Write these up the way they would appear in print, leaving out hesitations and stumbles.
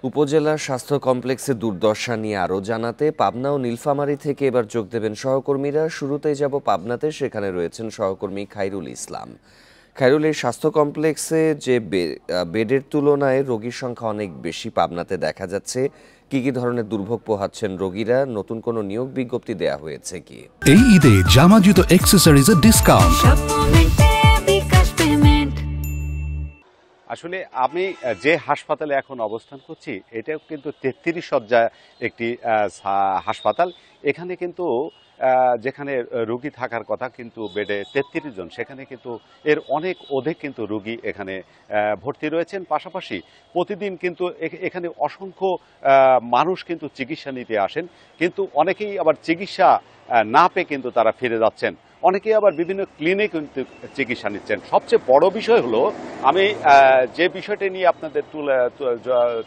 উপজেলা স্বাস্থ্য কমপ্লেক্সে দুর্দশা নিয়ে আরও জানাতে পাবনা ও নীলফামারী থেকে এবার যোগ দেবেন সহকর্মীরা। শুরুতেই যাব পাবনাতে, সেখানে রয়েছেন সহকর্মী খায়রুল ইসলাম। খায়রুল, এই স্বাস্থ্য কমপ্লেক্সে যে বেডের তুলনায় রোগীর সংখ্যা অনেক বেশি পাবনাতে দেখা যাচ্ছে, কি কি ধরনের দুর্ভোগ পোহাচ্ছেন রোগীরা? নতুন কোনো নিয়োগ বিজ্ঞপ্তি দেয়া হয়েছে কি? এই ঈদে জামা জুতো অ্যাক্সেসরিজের ডিসকাউন্ট। আসলে আমি যে হাসপাতালে এখন অবস্থান করছি এটাও কিন্তু 33 শয্যা একটি হাসপাতাল। এখানে কিন্তু যেখানে রোগী থাকার কথা কিন্তু বেডে 33 জন, সেখানে কিন্তু এর অনেক অধিক কিন্তু রোগী এখানে ভর্তি রয়েছেন। পাশাপাশি প্রতিদিন কিন্তু এখানে অসংখ্য মানুষ কিন্তু চিকিৎসা নিতে আসেন, কিন্তু অনেকেই আবার চিকিৎসা না পেয়ে কিন্তু তারা ফিরে যাচ্ছেন। অনেকেই আবার বিভিন্ন ক্লিনিক কিন্তু চিকিৎসা নিচ্ছেন। সবচেয়ে বড় বিষয় হলো, আমি যে বিষয়টা নিয়ে আপনাদের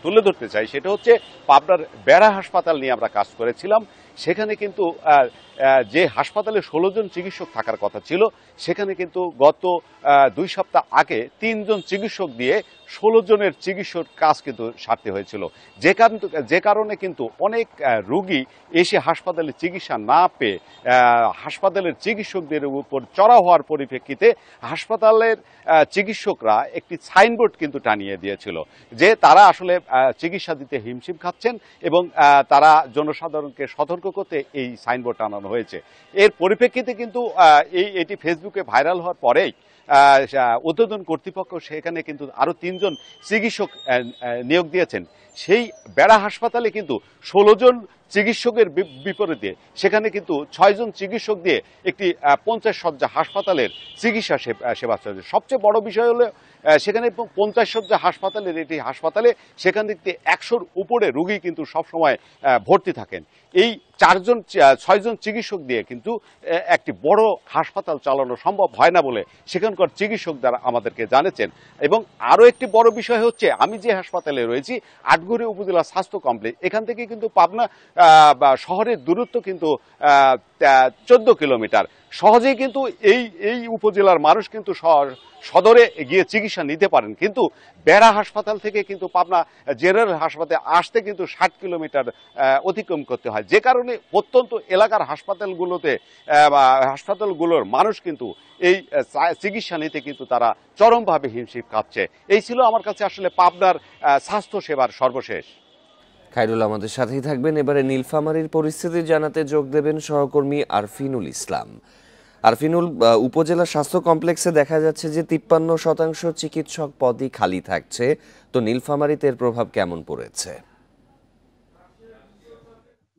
তুলে ধরতে চাই সেটা হচ্ছে পাবনার বেড়া হাসপাতাল নিয়ে আমরা কাজ করেছিলাম। সেখানে কিন্তু যে হাসপাতালে 16 জন চিকিৎসক থাকার কথা ছিল, সেখানে কিন্তু গত 2 সপ্তাহ আগে 3 জন চিকিৎসক দিয়ে 16 জনের চিকিৎসার কাজ কিন্তু সারতে হয়েছিল। যে কারণে কিন্তু অনেক রোগী এসে হাসপাতালে চিকিৎসা না পেয়ে হাসপাতালের চিকিৎসকদের উপর চড়াও হওয়ার পরিপ্রেক্ষিতে হাসপাতালের চিকিৎসকরা একটি সাইনবোর্ড কিন্তু টানিয়ে দিয়েছিল যে তারা আসলে চিকিৎসা দিতে হিমশিম খাচ্ছেন, এবং তারা জনসাধারণকে সতর্ক করতে এই সাইনবোর্ড টানানো হয়েছে। এর পরিপ্রেক্ষিতে কিন্তু এটি ফেসবুকে ভাইরাল হওয়ার পরেই ঊর্ধ্বতন কর্তৃপক্ষ সেখানে কিন্তু আরো 3 জন চিকিৎসক নিয়োগ দিয়েছেন। সেই বেড়া হাসপাতালে কিন্তু 16 জন চিকিৎসকের বিপরীতে সেখানে কিন্তু 6 জন চিকিৎসক দিয়ে একটি 50 শয্যা হাসপাতালের চিকিৎসা সেবা চলছে। সবচেয়ে বড় বিষয় হলো সেখানে 50 শয্যা হাসপাতালের এটি হাসপাতালে সেখান থেকে 100-র উপরে রোগী কিন্তু সবসময় ভর্তি থাকেন। এই 6 জন চিকিৎসক দিয়ে কিন্তু একটি বড় হাসপাতাল চালানো সম্ভব হয় না বলে সেখানকার চিকিৎসক দ্বারা আমাদেরকে জানিয়েছেন। এবং আরো একটি বড় বিষয় হচ্ছে, আমি যে হাসপাতালে রয়েছি আটঘরিয়া উপজেলা স্বাস্থ্য কমপ্লেক্স, এখান থেকে কিন্তু পাবনা শহরের দূরত্ব কিন্তু 14 কিলোমিটার। সহজেই কিন্তু এই উপজেলার মানুষ কিন্তু সদরে গিয়ে চিকিৎসা নিতে পারেন, কিন্তু বেড়া হাসপাতাল থেকে কিন্তু পাবনা জেনারেল হাসপাতালে আসতে কিন্তু 60 কিলোমিটার অতিক্রম করতে হয়। যে কারণে প্রত্যন্ত এলাকার হাসপাতালগুলোর মানুষ কিন্তু এই চিকিৎসা নিতে কিন্তু তারা চরমভাবে হিমশিম খাচ্ছে। এই ছিল আমার কাছে আসলে পাবনার স্বাস্থ্য সেবার সর্বশেষ। খায়রুল আমাদের সাথেই থাকবেন। এবারে নীলফামারীর পরিস্থিতি জানাতে যোগ দেবেন সহকর্মী আরফিনুল ইসলাম। আরফিনুল, উপজেলা স্বাস্থ্য কমপ্লেক্সে দেখা যাচ্ছে যে 53% চিকিৎসক পদই খালি থাকছে, তো নীলফামারীতে এর প্রভাব কেমন পড়েছে?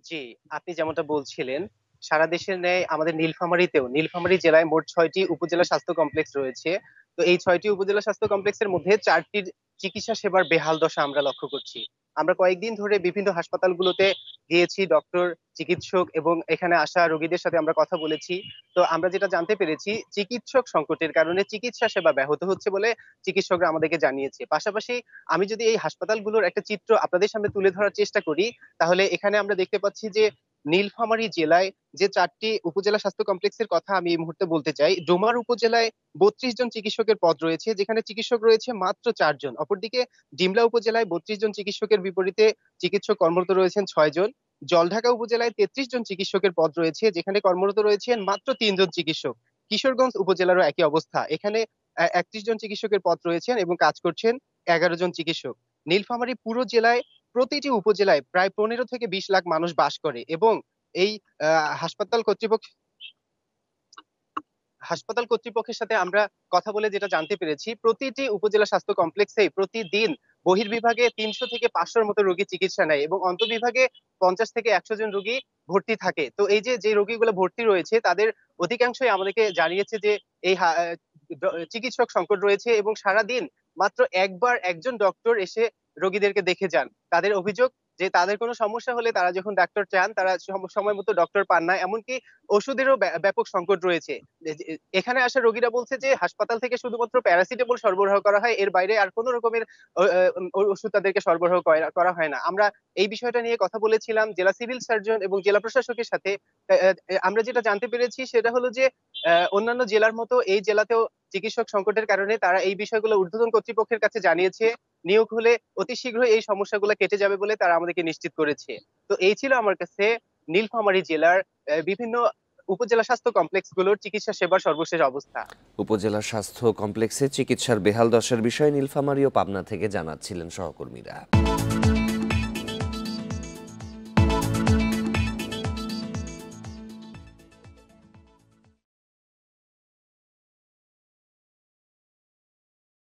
জি, আপনি যেমনটা বলছিলেন, সারা দেশের ন্যায় আমাদের নীলফামারী জেলায় মোট 6টি উপজেলা স্বাস্থ্য কমপ্লেক্স রয়েছে। তো এই 6টি উপজেলা স্বাস্থ্য কমপ্লেক্সের মধ্যে 4টির চিকিৎসা সেবার বেহাল দশা আমরা লক্ষ্য করছি। আমরা কয়েকদিন ধরে বিভিন্ন হাসপাতালগুলোতে গিয়েছি, ডক্টর, চিকিৎসক এবং এখানে আসা রোগীদের সাথে আমরা কথা বলেছি। তো আমরা যেটা জানতে পেরেছি, চিকিৎসক সংকটের কারণে চিকিৎসা সেবা ব্যাহত হচ্ছে বলে চিকিৎসকরা আমাদেরকে জানিয়েছে। পাশাপাশি আমি যদি এই হাসপাতালগুলোর একটা চিত্র আপনাদের সামনে তুলে ধরার চেষ্টা করি, তাহলে এখানে আমরা দেখতে পাচ্ছি যে নীলফামারী জেলায় যে 4টি উপজেলা স্বাস্থ্য কমপ্লেক্সের কথা আমি এই মুহূর্তে বলতে চাই, ডোমার উপজেলায় 32 জন চিকিৎসকের পদ রয়েছে, যেখানে চিকিৎসক রয়েছে মাত্র 4 জন। অপরদিকে ডিমলা উপজেলায় 32 জন চিকিৎসকের বিপরীতে চিকিৎসক কর্মরত রয়েছেন 6 জন। জলঢাকা উপজেলায় 33 জন চিকিৎসকের পদ রয়েছে, যেখানে কর্মরত রয়েছেন মাত্র 3 জন চিকিৎসক। কিশোরগঞ্জ উপজেলারও একই অবস্থা, এখানে 31 জন চিকিৎসকের পদ রয়েছেন এবং কাজ করছেন 11 জন চিকিৎসক। নীলফামারী পুরো জেলায় প্রতিটি উপজেলায় প্রায় 15 থেকে 20 লাখ মানুষ বাস করে, এবং এই হাসপাতাল কর্তৃপক্ষের সাথে আমরা কথা বলে যেটা জানতে পেরেছি, প্রতিটি উপজেলা স্বাস্থ্য কমপ্লেক্সেই প্রতিদিন বহির্বিভাগে 300 থেকে 500-র মতো রোগী চিকিৎসা নেয় এবং অন্তঃবিভাগে 50 থেকে 100 জন রোগী ভর্তি থাকে। তো এই যে রোগীগুলো ভর্তি রয়েছে তাদের অধিকাংশই আমাদেরকে জানিয়েছে যে এই চিকিৎসক সংকট রয়েছে, এবং সারাদিন মাত্র একবার একজন ডক্টর এসে রোগীদেরকে দেখে যান। তাদের অভিযোগ যে তাদের কোনো সমস্যা হলে তারা যখন ডাক্তার চান তারা সময় মতো ডক্টর পান না, এমনকি ওষুধেরও ব্যাপক সংকট রয়েছে। এখানে আসা রোগীরা বলছে যে হাসপাতাল থেকে শুধুমাত্র প্যারাসিটামল সরবরাহ করা হয়, এর বাইরে আর কোনো রকমের ওষুধ তাদেরকে সরবরাহ করা হয় না। আমরা এই বিষয়টা নিয়ে কথা বলেছিলাম জেলা সিভিল সার্জন এবং জেলা প্রশাসকের সাথে। আমরা যেটা জানতে পেরেছি সেটা হলো যে অন্যান্য জেলার মতো এই জেলাতেও চিকিৎসক সংকটের কারণে তারা এই বিষয়গুলো ঊর্ধ্বতন কর্তৃপক্ষের কাছে জানিয়েছে। নিয়োগ হলে অতি শীঘ্রই এই সমস্যাগুলো কেটে যাবে বলে তারা আমাদেরকে নিশ্চিত করেছে। তো এই ছিল আমার কাছে নীলফামারী জেলার বিভিন্ন উপজেলা স্বাস্থ্য কমপ্লেক্স গুলোর চিকিৎসা সেবার সর্বশেষ অবস্থা। উপজেলা স্বাস্থ্য কমপ্লেক্সে চিকিৎসার বেহাল দশার বিষয়ে নীলফামারী ও পাবনা থেকে জানাচ্ছিলেন সহকর্মীরা।